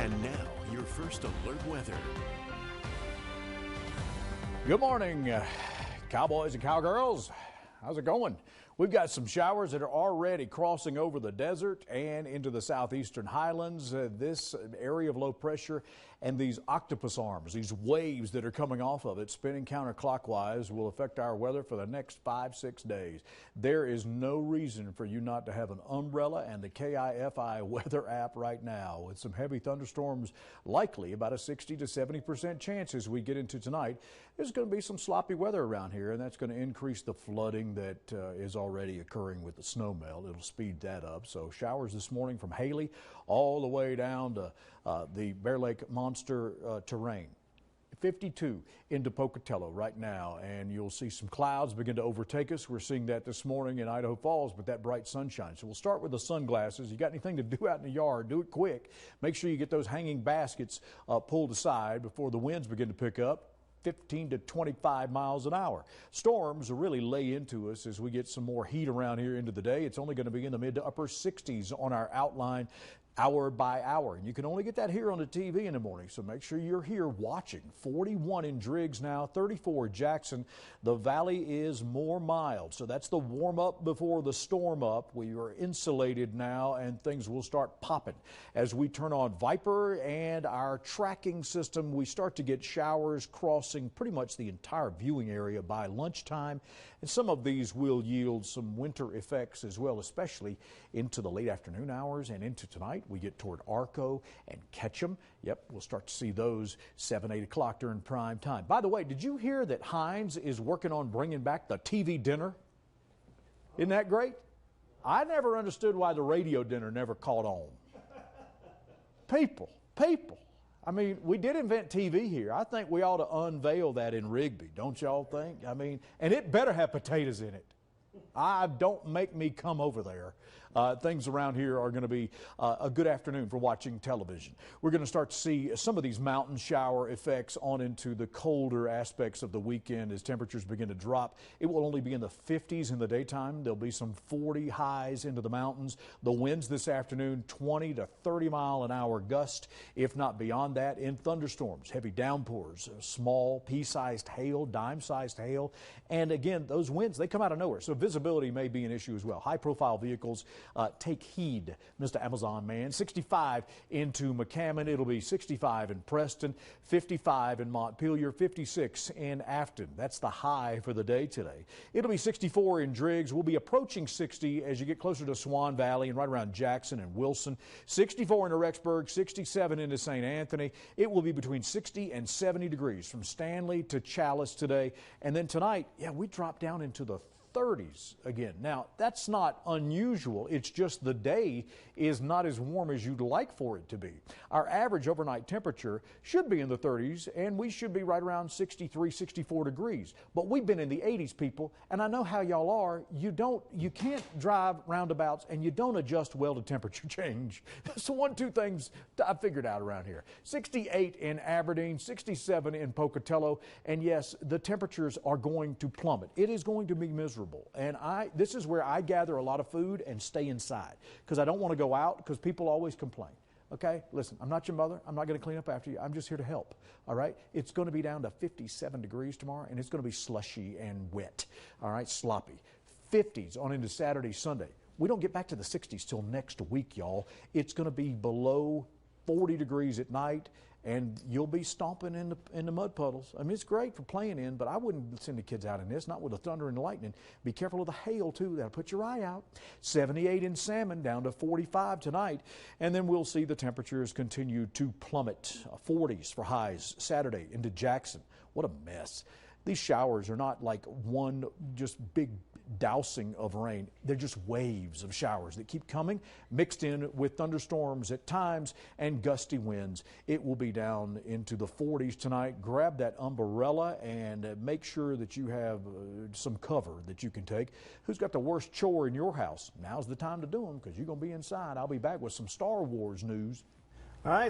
And now, your first alert weather. Good morning, cowboys and cowgirls. How's it going? We've got some showers that are already crossing over the desert and into the southeastern highlands. This area of low pressure and these octopus arms, these waves that are coming off of it, spinning counterclockwise, will affect our weather for the next 5-6 days. There is no reason for you not to have an umbrella and the KIFI weather app right now. With some heavy thunderstorms likely, about a 60 to 70% chance as we get into tonight. There's going to be some sloppy weather around here, and that's going to increase the flooding that is already occurring with the snow melt. It'll speed that up. So showers this morning from Haley all the way down to the Bear Lake Monster terrain. 52 into Pocatello right now, and you'll see some clouds begin to overtake us. We're seeing that this morning in Idaho Falls, but that bright sunshine. So we'll start with the sunglasses. You got anything to do out in the yard, do it quick. Make sure you get those hanging baskets pulled aside before the winds begin to pick up. 15 to 25 miles an hour. Storms will really lay into us as we get some more heat around here into the day. It's only going to be in the mid to upper 60s on our outline hour by hour. And you can only get that here on the TV in the morning, so make sure you're here watching. 41 in Driggs now, 34 Jackson. The valley is more mild, so that's the warm up before the storm up. We are insulated now, and things will start popping. As we turn on Viper and our tracking system, we start to get showers crossing pretty much the entire viewing area by lunchtime, and some of these will yield some winter effects as well, especially into the late afternoon hours and into tonight. We get toward Arco and Ketchum. Yep, we'll start to see those 7, 8 o'clock during prime time. By the way, did you hear that Heinz is working on bringing back the TV dinner? Isn't that great? I never understood why the radio dinner never caught on. People. I mean, we did invent TV here. I think we ought to unveil that in Rigby, don't y'all think? I mean, and it better have potatoes in it. Don't make me come over there. Things around here are going to be a good afternoon for watching television. We're going to start to see some of these mountain shower effects on into the colder aspects of the weekend as temperatures begin to drop. It will only be in the 50s in the daytime. There'll be some 40 highs into the mountains. The winds this afternoon, 20 to 30 mile an hour gust, if not beyond that. In thunderstorms, heavy downpours, small pea-sized hail, dime-sized hail. And again, those winds, they come out of nowhere. So visibility may be an issue as well. High-profile vehicles, take heed, Mr. Amazon Man. 65 into McCammon. It'll be 65 in Preston, 55 in Montpelier, 56 in Afton. That's the high for the day today. It'll be 64 in Driggs. We'll be approaching 60 as you get closer to Swan Valley and right around Jackson and Wilson. 64 into Rexburg, 67 into St. Anthony. It will be between 60 and 70 degrees from Stanley to Chalice today. And then tonight, yeah, we drop down into the 30s again. Now, that's not unusual. It's just the day is not as warm as you'd like for it to be. Our average overnight temperature should be in the 30s, and we should be right around 63, 64 degrees. But we've been in the 80s, people, and I know how y'all are. You can't drive roundabouts, and you don't adjust well to temperature change. So 1-2 things I figured out around here. 68 in Aberdeen, 67 in Pocatello, and yes, the temperatures are going to plummet. It is going to be miserable. And this is where I gather a lot of food and stay inside because I don't want to go out because people always complain. Okay, listen, I'm not your mother. I'm not going to clean up after you. I'm just here to help. All right, it's going to be down to 57 degrees tomorrow, and it's going to be slushy and wet. All right, sloppy. 50s on into Saturday, Sunday. We don't get back to the 60s till next week, y'all. It's going to be below 40 degrees at night, and you'll be stomping in the mud puddles. I mean, it's great for playing in, but I wouldn't send the kids out in this, not with the thunder and the lightning. Be careful of the hail, too. That'll put your eye out. 78 in Salmon, down to 45 tonight. And then we'll see the temperatures continue to plummet. 40s for highs Saturday into Jackson. What a mess. These showers are not like one just big dousing of rain. They're just waves of showers that keep coming, mixed in with thunderstorms at times and gusty winds. It will be down into the 40s tonight. Grab that umbrella and make sure that you have some cover that you can take. Who's got the worst chore in your house? Now's the time to do them because you're going to be inside. I'll be back with some Star Wars news. All right.